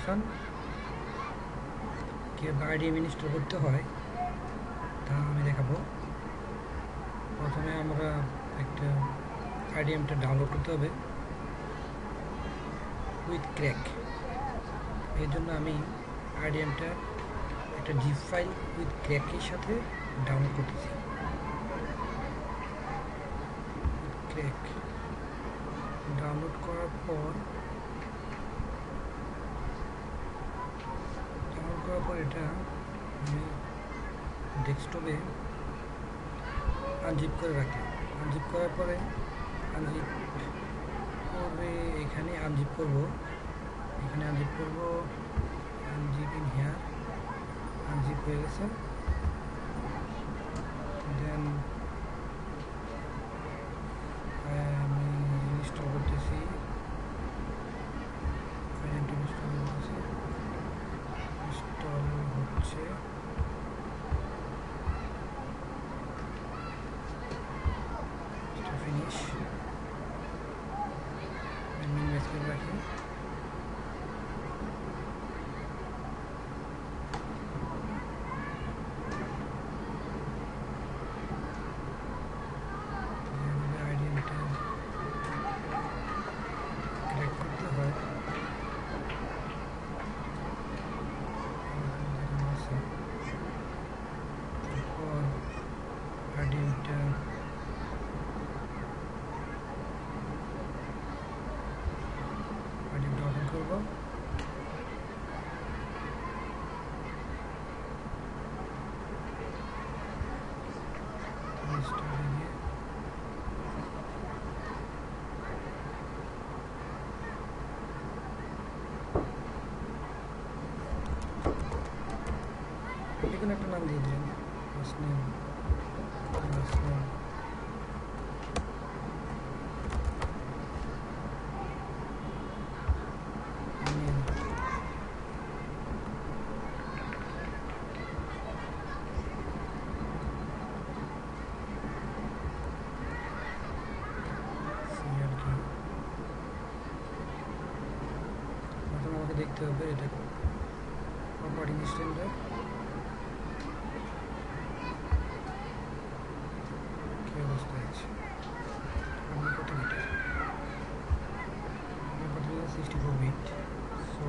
Installation কীভাবে IDM install করতে হয় তা আমি দেখাবো। প্রথমে আমরা একটা আইডিএমটা ডাউনলোড করতে হবে উইথ ক্র্যাক। এর জন্য আমি আইডিএমটা একটা জিপ ফাইল উইথ ক্র্যাকের সাথে ডাউনলোড করতেছি। ক্র্যাক ডাউনলোড করার পর এটা আমি ডেস্কটপে আনজিপ করে রাখলাম। আনজিপ করার পরে এখানে আনজিপ করব, আনজিপ ইন হিয়ার। আনজিপ হয়ে গেছে। দেন আমি ইনস্টল করতেছি। ইনস্টল হচ্ছে। ফিনিশ মেসেজ রাখি। আইডিয়াটা ক্র্যাক করতে হয়। তারপর আইডিয়াটা ওপেন করব। এখানে একটা নাম দিয়ে দিলেন, আমাকে দেখতে হবে এটা অপারেটিং সিস্টেমটা কি অবস্থায় আছে। আমি কত বিট? আমার কত 64 বিট। সো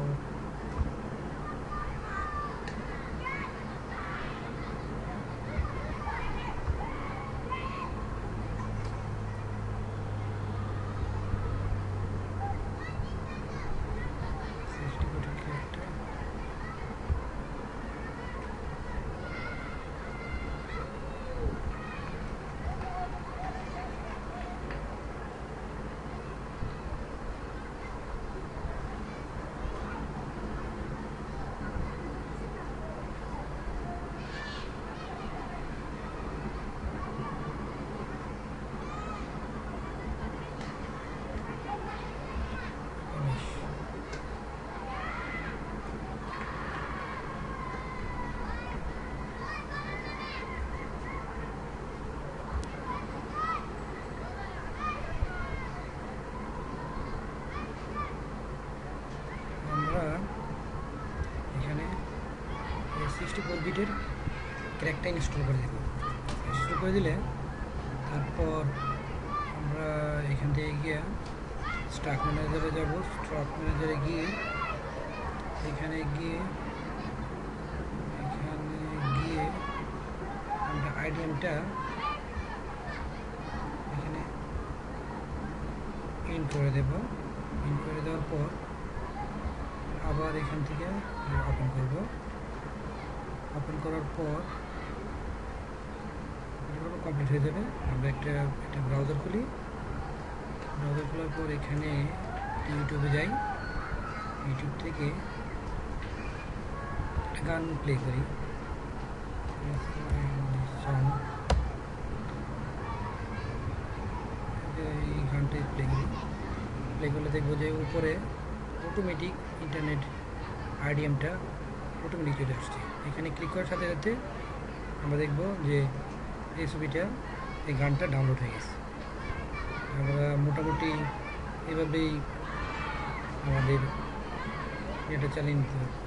এখানে 64 বিটের ক্র্যাকটা ইনস্টল করে দেব। ইনস্টল করে দিলে তারপর আমরা এখান থেকে গিয়ে স্টক ম্যানেজারে যাব। স্টক ম্যানেজারে গিয়ে এখানে গিয়ে আমরা আইডিএমটা এখানে ইন করে দেব। ইন করে দেওয়ার পর আবার এখান থেকে ওপেন করব। ওপেন করার পর কমপ্লিট হয়ে যাবে। আমরা একটা ব্রাউজার খুলি। ব্রাউজার খোলার পর এখানে ইউটিউবে যাই। ইউটিউব থেকে গান প্লে করি। এই গানটাই প্লে করলে দেখবো যে উপরে অটোমেটিক ইন্টারনেট আইডিএমটা অটোমেটিক চলে আসছে। এখানে ক্লিক করার সাথে সাথে আমরা দেখব যে এই ছবিটা, এই গানটা ডাউনলোড হয়ে গেছে। আমরা মোটামুটি এভাবেই আমাদের এটা চালিয়ে নিতে হবে।